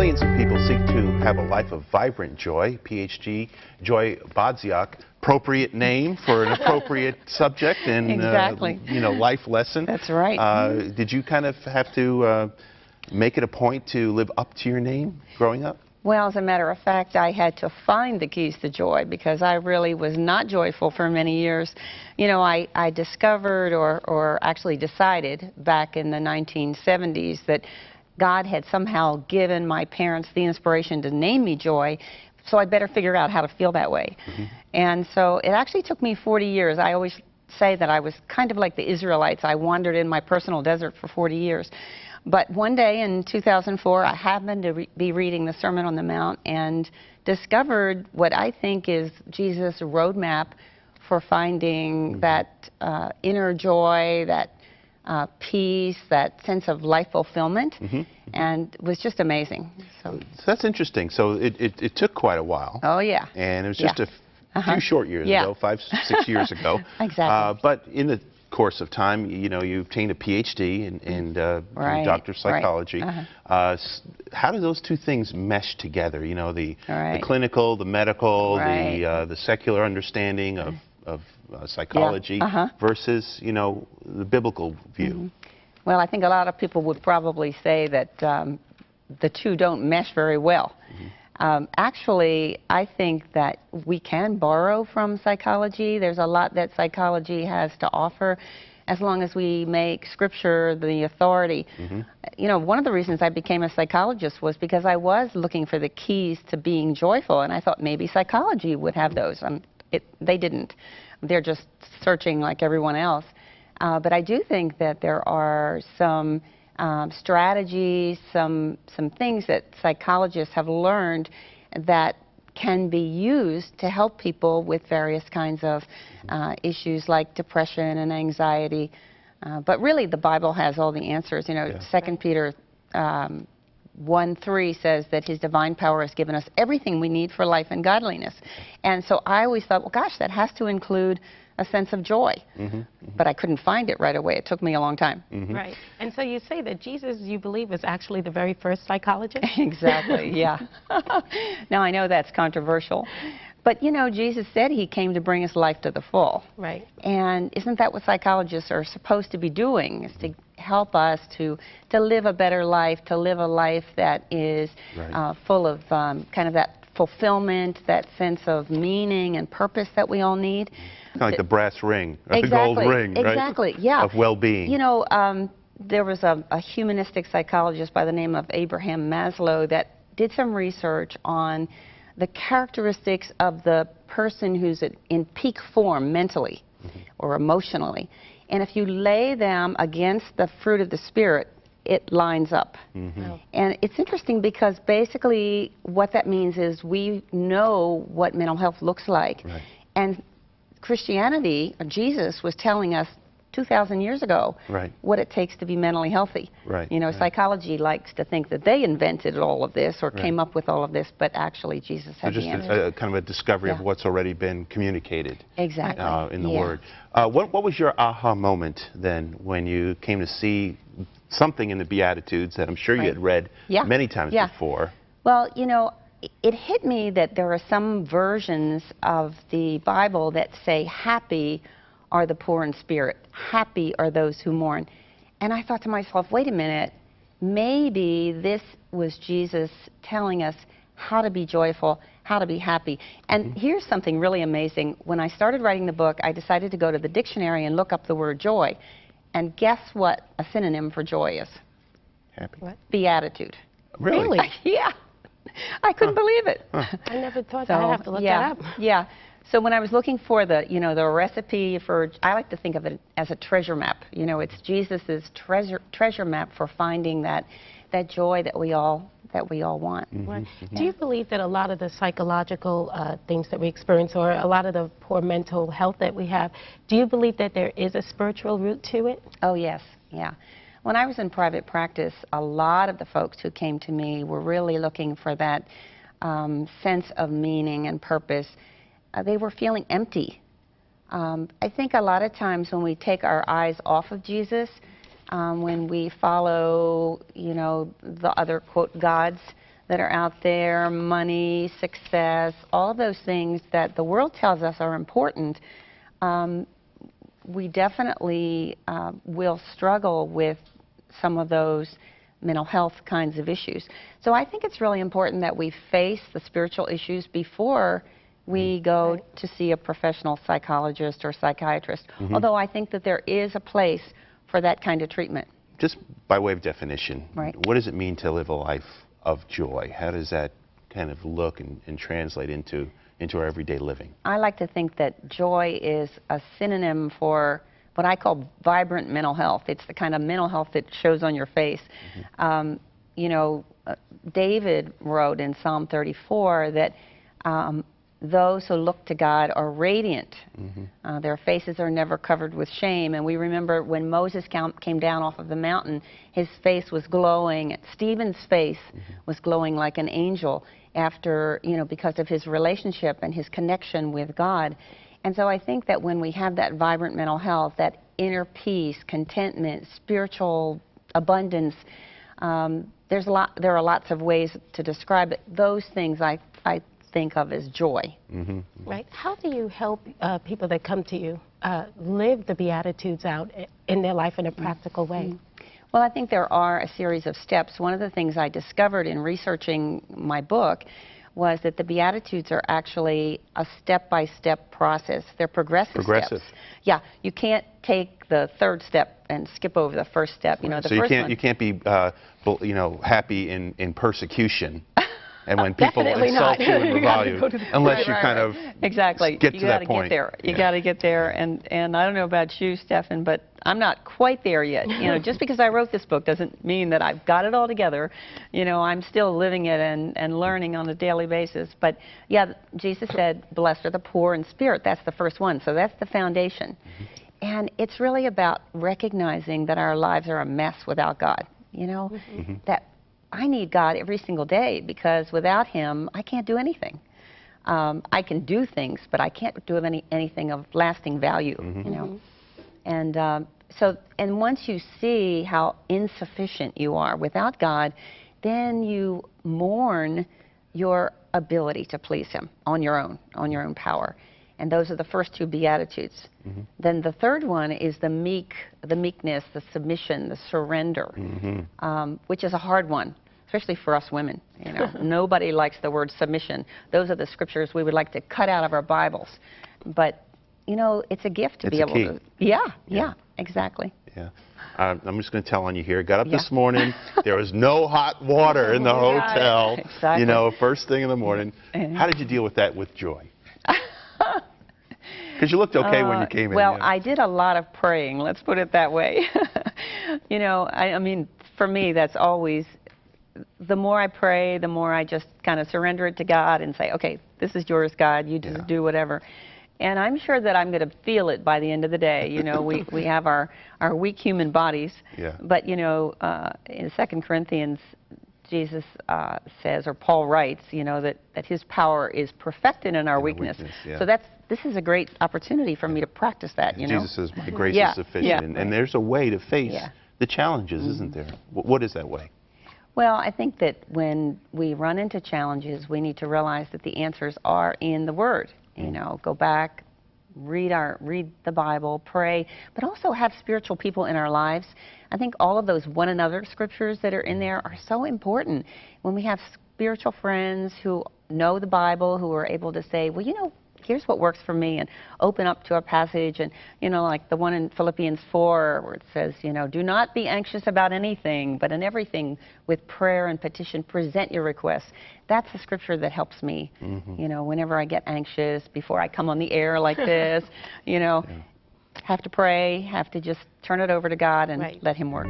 Millions of people seek to have a life of vibrant joy. PhD Joy Bodziak, appropriate name for an appropriate subject and exactly. Life lesson. That's right. Did you kind of have to make it a point to live up to your name growing up? Well, as a matter of fact, I had to find the keys to joy because I really was not joyful for many years. You know, I discovered or actually decided back in the 1970s that God had somehow given my parents the inspiration to name me Joy, so I'd better figure out how to feel that way. Mm-hmm. And so it actually took me 40 years. I always say that I was kind of like the Israelites. I wandered in my personal desert for 40 years. But one day in 2004, I happened to be reading the Sermon on the Mount and discovered what I think is Jesus' roadmap for finding that inner joy, that peace, that sense of life fulfillment, and it was just amazing. So that's interesting. So it took quite a while. Oh, yeah. And it was just a few short years ago, 5, 6 years ago. Exactly. But in the course of time, you obtained a PhD in Doctor of Psychology. How do those two things mesh together? The clinical, the medical, the secular understanding of psychology versus the biblical view. Well, I think a lot of people would probably say that the two don't mesh very well. Actually, I think that we can borrow from psychology. There's a lot that psychology has to offer as long as we make Scripture the authority. One of the reasons I became a psychologist was because I was looking for the keys to being joyful, and I thought maybe psychology would have those. They didn't. They're just searching like everyone else. But I do think that there are some strategies, some things that psychologists have learned that can be used to help people with various kinds of issues like depression and anxiety. But really, the Bible has all the answers. 2 Peter 1:3 says that His divine power has given us everything we need for life and godliness. And so I always thought, well, gosh, that has to include a sense of joy. But I couldn't find it right away. It took me a long time. Right. And so you say that Jesus, you believe, was actually the very first psychologist? Exactly, yeah. Now, I know that's controversial. But, Jesus said He came to bring us life to the full. Right. And isn't that what psychologists are supposed to be doing, is to help us to live a better life, to live a life that is full of kind of that fulfillment, that sense of meaning and purpose that we all need. Kind of like the brass ring, or the gold ring, right? Exactly, yeah. Of well-being. There was a humanistic psychologist by the name of Abraham Maslow that did some research on the characteristics of the person who's in peak form mentally or emotionally. And if you lay them against the fruit of the Spirit, it lines up. And it's interesting because basically what that means is we know what mental health looks like. And Christianity, or Jesus, was telling us 2,000 years ago what it takes to be mentally healthy. Psychology likes to think that they invented all of this or came up with all of this, but actually Jesus had the answer. Just kind of a discovery of what's already been communicated in the Word. What was your aha moment then when you came to see something in the Beatitudes that I'm sure you had read many times before? Well, it hit me that there are some versions of the Bible that say, happy are the poor in spirit, happy are those who mourn. And I thought to myself, wait a minute, maybe this was Jesus telling us how to be joyful, how to be happy. And here's something really amazing. When I started writing the book, I decided to go to the dictionary and look up the word joy. And guess what a synonym for joy is? Happy. What? Beatitude. Really? Yeah. I couldn't believe it. I never thought that. I have to look that up. Yeah. So when I was looking for the recipe for, I like to think of it as a treasure map. It's Jesus's treasure map for finding that joy that we all want. Do you believe that a lot of the psychological things that we experience, or a lot of the poor mental health that we have, do you believe that there is a spiritual root to it? Oh, yes. Yeah. When I was in private practice, a lot of the folks who came to me were really looking for that sense of meaning and purpose. They were feeling empty. I think a lot of times when we take our eyes off of Jesus, when we follow, the other, quote, gods, that are out there, money, success, all of those things that the world tells us are important, we definitely will struggle with some of those mental health kinds of issues. So I think it's really important that we face the spiritual issues before we go to see a professional psychologist or psychiatrist, although I think that there is a place for that kind of treatment. Just by way of definition, what does it mean to live a life of joy? How does that kind of look and translate into our everyday living? I like to think that joy is a synonym for what I call vibrant mental health. It's the kind of mental health that shows on your face. You know, David wrote in Psalm 34 that those who look to God are radiant. Their faces are never covered with shame. And we remember when Moses came down off of the mountain, his face was glowing. Stephen's face was glowing like an angel after, you know, because of his relationship and his connection with God. And so I think that when we have that vibrant mental health, that inner peace, contentment, spiritual abundance, there are lots of ways to describe it. Those things I think of as joy. Right. How do you help people that come to you live the Beatitudes out in their life in a practical way? Well, I think there are a series of steps. One of the things I discovered in researching my book was that the Beatitudes are actually a step-by-step process. They're progressive steps. Yeah, you can't take the third step and skip over the first step. You know, the so first you can't be you know, happy in persecution. And when people insult you and revile you, unless you kind of get to that point. You got to get there. And I don't know about you, Stephan, but I'm not quite there yet. You know, just because I wrote this book doesn't mean that I've got it all together. You know, I'm still living it and learning on a daily basis. But yeah, Jesus said, "Blessed are the poor in spirit." That's the first one. So that's the foundation. And it's really about recognizing that our lives are a mess without God. You know, that I need God every single day, because without Him, I can't do anything. I can do things, but I can't do anything of lasting value, you know. And and once you see how insufficient you are without God, then you mourn your ability to please Him on your own power. And those are the first two Beatitudes. Then the third one is the meekness, the submission, the surrender, which is a hard one, especially for us women. You know, nobody likes the word submission. Those are the scriptures we would like to cut out of our Bibles. But, you know, it's a gift to be able to. Yeah, exactly. Yeah. I'm just going to tell on you here. Got up this morning. There was no hot water in the hotel. Exactly. You know, first thing in the morning. How did you deal with that with joy? Because you looked okay when you came in. Well, I did a lot of praying, let's put it that way. You know, I mean, for me, that's always, the more I pray, the more I just kind of surrender it to God and say, okay, this is yours, God, you just do whatever. And I'm sure that I'm going to feel it by the end of the day. You know, we have our weak human bodies. But, you know, in 2 Corinthians, Jesus says, or Paul writes, you know, that His power is perfected in our weakness. So this is a great opportunity for me to practice that, you know. Jesus says, my grace is sufficient. And there's a way to face the challenges, isn't there? What is that way? Well, I think that when we run into challenges, we need to realize that the answers are in the Word. You know, go back, read the Bible, pray, but also have spiritual people in our lives. I think all of those one another scriptures that are in there are so important. When we have spiritual friends who know the Bible, who are able to say, well, you know, here's what works for me, and open up to a passage, and, you know, like the one in Philippians 4 where it says, you know, do not be anxious about anything, but in everything with prayer and petition present your requests. That's a scripture that helps me, you know, whenever I get anxious, before I come on the air like this, you know, have to pray, have to just turn it over to God and let Him work.